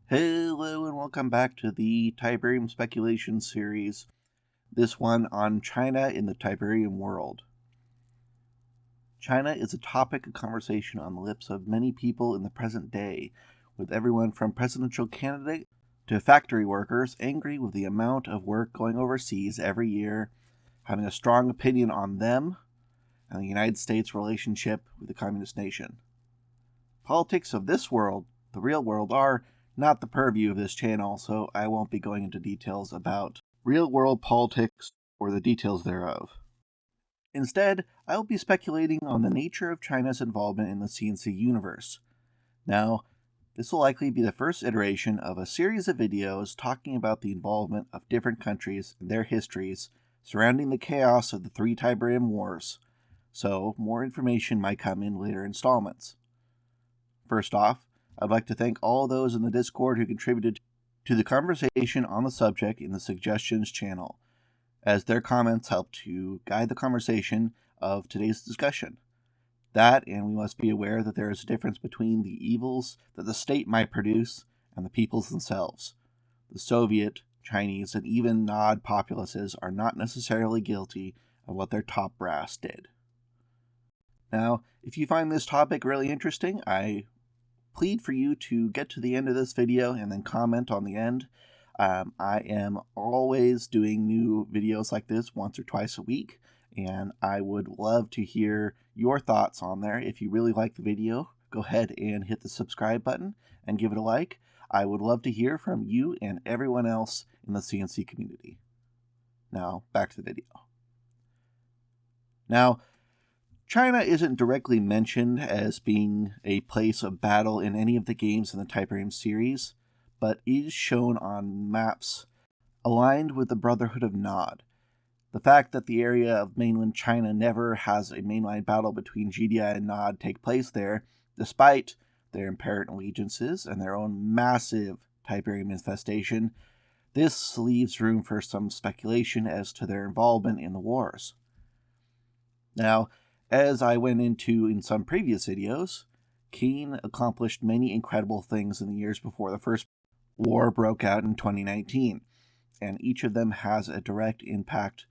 Hello and welcome back to the Tiberium speculation series, this one on China in the Tiberium world. China is a topic of conversation on the lips of many people in the present day, with everyone from presidential candidates to factory workers angry with the amount of work going overseas every year, having a strong opinion on them and the United States' relationship with the communist nation. Politics of this world, the real world, are not the purview of this channel, so I won't be going into details about real-world politics or the details thereof. Instead, I will be speculating on the nature of China's involvement in the CNC universe. Now, this will likely be the first iteration of a series of videos talking about the involvement of different countries and their histories surrounding the chaos of the three Tiberium Wars, so more information might come in later installments. First off, I'd like to thank all those in the Discord who contributed to the conversation on the subject in the suggestions channel, as their comments help to guide the conversation of today's discussion. That, and we must be aware that there is a difference between the evils that the state might produce and the peoples themselves. The Soviet, Chinese, and even Nod populaces are not necessarily guilty of what their top brass did. Now, if you find this topic really interesting, I plead for you to get to the end of this video and then comment on the end. I am always doing new videos like this once or twice a week, and I would love to hear your thoughts on there. If you really like the video, go ahead and hit the subscribe button and give it a like. I would love to hear from you and everyone else in the CNC community. Now, back to the video. Now, China isn't directly mentioned as being a place of battle in any of the games in the Tiberium series, but is shown on maps aligned with the Brotherhood of Nod. The fact that the area of mainland China never has a mainline battle between GDI and Nod take place there, despite their apparent allegiances and their own massive Tiberium infestation, this leaves room for some speculation as to their involvement in the wars. Now, as I went into in some previous videos, Kane accomplished many incredible things in the years before the first war broke out in 2019, and each of them has a direct impact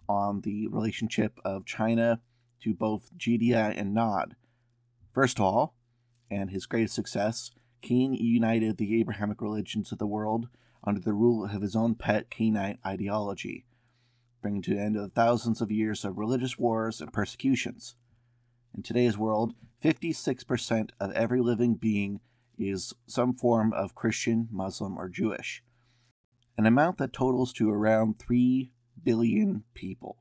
on the relationship of China to both GDI and Nod. First of all, and his greatest success, Kane united the Abrahamic religions of the world under the rule of his own pet Canaanite ideology, bringing to an end of thousands of years of religious wars and persecutions. In today's world, 56% of every living being is some form of Christian, Muslim, or Jewish, an amount that totals to around 3 billion people.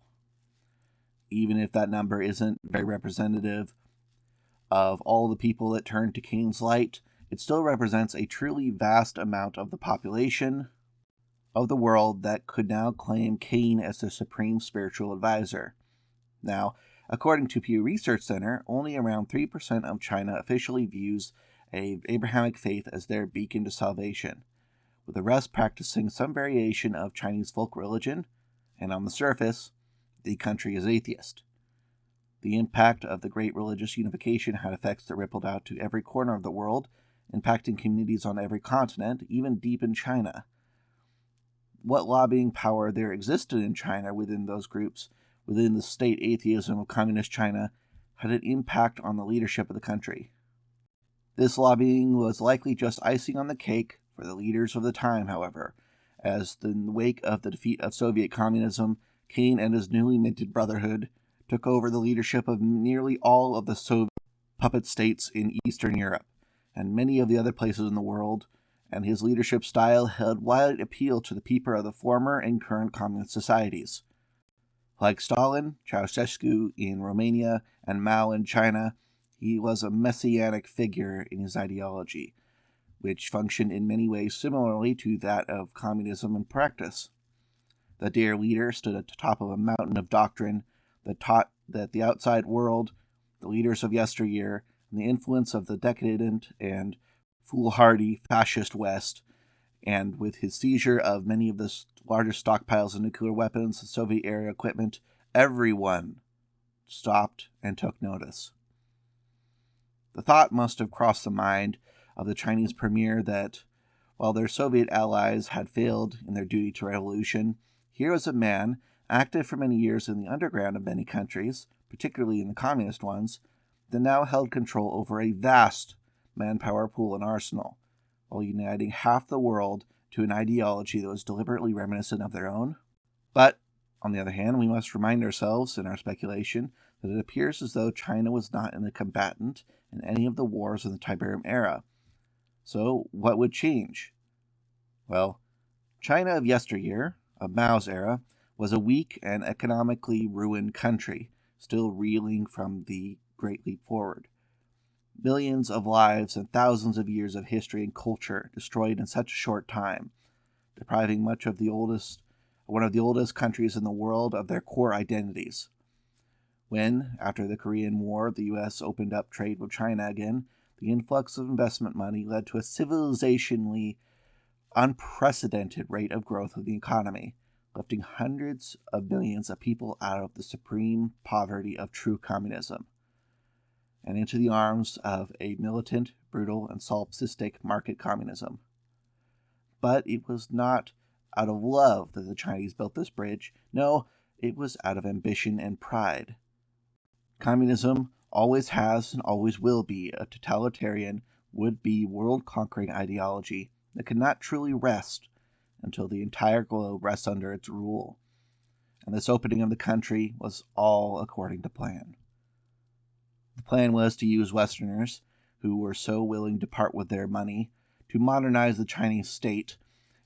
Even if that number isn't very representative of all the people that turned to Kane's light, it still represents a truly vast amount of the population of the world that could now claim Kane as their supreme spiritual advisor. Now, according to Pew Research Center, only around 3% of China officially views a Abrahamic faith as their beacon to salvation, with the rest practicing some variation of Chinese folk religion, and on the surface, the country is atheist. The impact of the Great Religious Unification had effects that rippled out to every corner of the world, impacting communities on every continent, even deep in China. What lobbying power there existed in China within those groups, within the state atheism of communist China, had an impact on the leadership of the country. This lobbying was likely just icing on the cake for the leaders of the time, however, as in the wake of the defeat of Soviet communism, Kane and his newly minted brotherhood took over the leadership of nearly all of the Soviet puppet states in Eastern Europe, and many of the other places in the world, and his leadership style held wide appeal to the people of the former and current communist societies. Like Stalin, Ceausescu in Romania, and Mao in China, he was a messianic figure in his ideology, which functioned in many ways similarly to that of communism in practice. The dear leader stood at the top of a mountain of doctrine that taught that the outside world, the leaders of yesteryear, and the influence of the decadent and foolhardy fascist West, and with his seizure of many of the largest stockpiles of nuclear weapons and Soviet-era equipment, everyone stopped and took notice. The thought must have crossed the mind of the Chinese premier that, while their Soviet allies had failed in their duty to revolution, here was a man, active for many years in the underground of many countries, particularly in the communist ones, that now held control over a vast manpower pool and arsenal, while uniting half the world to an ideology that was deliberately reminiscent of their own. But, on the other hand, we must remind ourselves in our speculation that it appears as though China was not a combatant in any of the wars in the Tiberium era. So, what would change? Well, China of yesteryear, of Mao's era, was a weak and economically ruined country, still reeling from the Great Leap Forward. Millions of lives and thousands of years of history and culture destroyed in such a short time, depriving one of the oldest countries in the world of their core identities. When, after the Korean War, the U.S. opened up trade with China again, the influx of investment money led to a civilizationally unprecedented rate of growth of the economy, lifting hundreds of millions of people out of the supreme poverty of true communism and into the arms of a militant, brutal, and solipsistic market communism. But it was not out of love that the Chinese built this bridge. No, it was out of ambition and pride. Communism always has and always will be a totalitarian, would-be world-conquering ideology that cannot truly rest until the entire globe rests under its rule. And this opening of the country was all according to plan. The plan was to use Westerners, who were so willing to part with their money, to modernize the Chinese state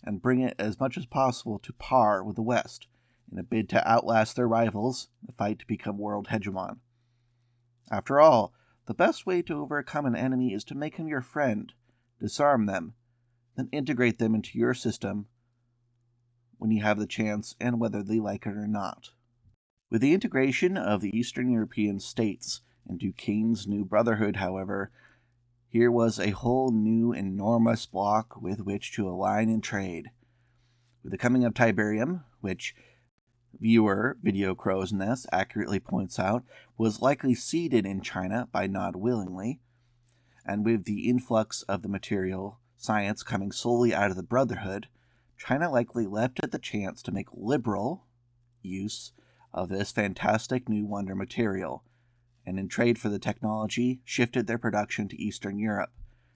and bring it as much as possible to par with the West, in a bid to outlast their rivals in the fight to become world hegemon. After all, the best way to overcome an enemy is to make him your friend, disarm them, then integrate them into your system when you have the chance and whether they like it or not. With the integration of the Eastern European states into Kane's new brotherhood, however, here was a whole new enormous block with which to align and trade. With the coming of Tiberium, which viewer Video Crow's Nest accurately points out was likely seeded in China by not willingly, and with the influx of the material science coming solely out of the Brotherhood, China likely leapt at the chance to make liberal use of this fantastic new wonder material, and in trade for the technology, shifted their production to Eastern Europe,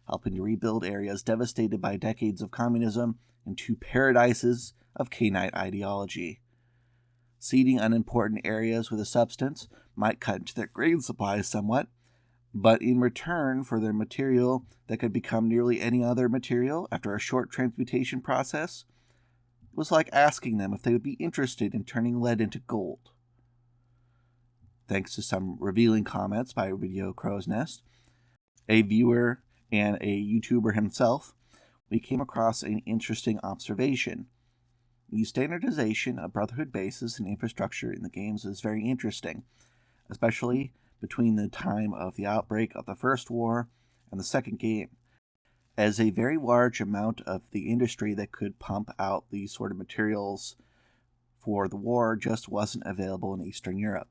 helping to rebuild areas devastated by decades of communism into paradises of Caneite ideology. Seeding unimportant areas with a substance might cut into their grain supplies somewhat, but in return for their material that could become nearly any other material after a short transmutation process, it was like asking them if they would be interested in turning lead into gold. Thanks to some revealing comments by Video Crow's Nest, a viewer and a YouTuber himself, we came across an interesting observation. The standardization of Brotherhood bases and infrastructure in the games is very interesting, especially between the time of the outbreak of the first war and the second game, as a very large amount of the industry that could pump out these sort of materials for the war just wasn't available in Eastern Europe.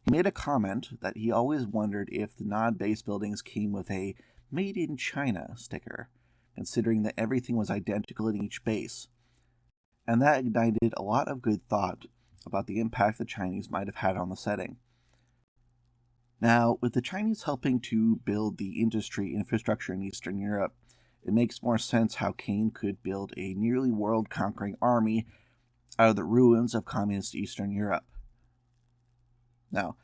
He made a comment that he always wondered if the non-base buildings came with a Made in China sticker, considering that everything was identical in each base. And that ignited a lot of good thought about the impact the Chinese might have had on the setting. Now, with the Chinese helping to build the industry infrastructure in Eastern Europe, it makes more sense how Kane could build a nearly world-conquering army out of the ruins of communist Eastern Europe. Now,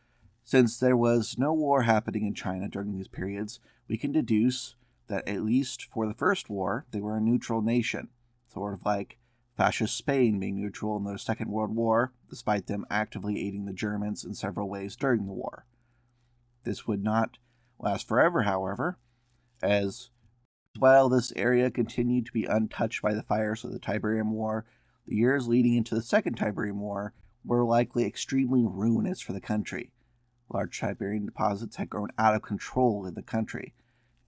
since there was no war happening in China during these periods, we can deduce that at least for the First War, they were a neutral nation, sort of like fascist Spain being neutral in the Second World War, despite them actively aiding the Germans in several ways during the war. This would not last forever, however, as while this area continued to be untouched by the fires of the Tiberium War, the years leading into the Second Tiberium War were likely extremely ruinous for the country. Large Tiberium deposits had grown out of control in the country,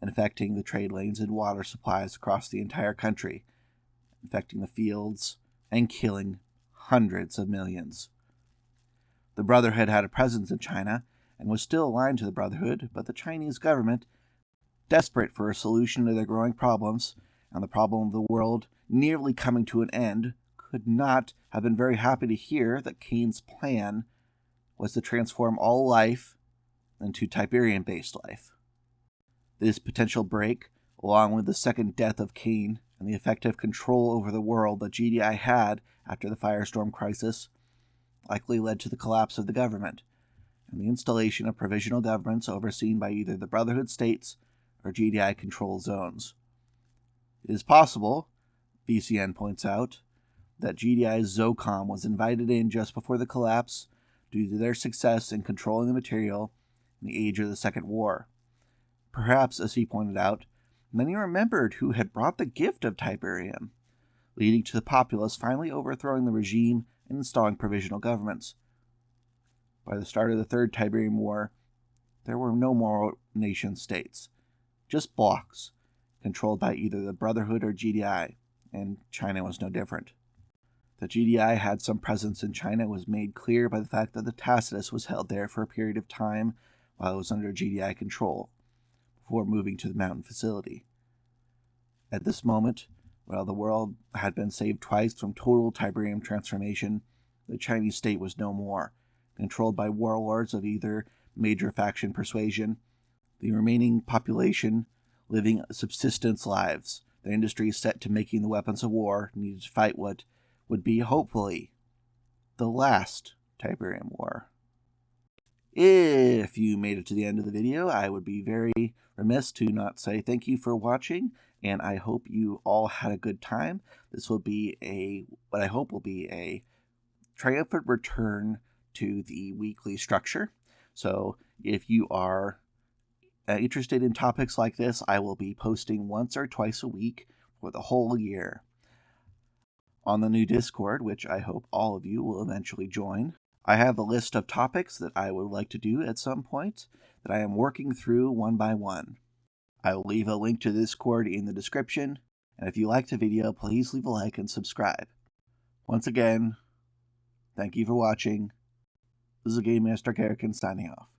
infecting the trade lanes and water supplies across the entire country, infecting the fields, and killing hundreds of millions. The Brotherhood had a presence in China and was still aligned to the Brotherhood, but the Chinese government, desperate for a solution to their growing problems and the problem of the world nearly coming to an end, could not have been very happy to hear that Kane's plan was to transform all life into Tiberium-based life. This potential break, along with the second death of Kane and the effective control over the world that GDI had after the Firestorm crisis, likely led to the collapse of the government and the installation of provisional governments overseen by either the Brotherhood states or GDI control zones. It is possible, BCN points out, that GDI's Zocom was invited in just before the collapse due to their success in controlling the material in the age of the Second War. Perhaps, as he pointed out, many remembered who had brought the gift of Tiberium, leading to the populace finally overthrowing the regime and installing provisional governments. By the start of the Third Tiberium War, there were no more nation-states, just blocks, controlled by either the Brotherhood or GDI, and China was no different. That GDI had some presence in China was made clear by the fact that the Tacitus was held there for a period of time while it was under GDI control, before moving to the mountain facility. At this moment, while the world had been saved twice from total Tiberium transformation, the Chinese state was no more, controlled by warlords of either major faction persuasion, the remaining population living subsistence lives, their industries set to making the weapons of war needed to fight what would be, hopefully, the last Tiberium War. If you made it to the end of the video, I would be very remiss to not say thank you for watching, and I hope you all had a good time. This will be what I hope will be a triumphant return to the weekly structure. So if you are interested in topics like this, I will be posting once or twice a week for the whole year. On the new Discord, which I hope all of you will eventually join, I have a list of topics that I would like to do at some point that I am working through one by one. I will leave a link to Discord in the description, and if you liked the video, please leave a like and subscribe. Once again, thank you for watching. This is Game Master Karakin signing off.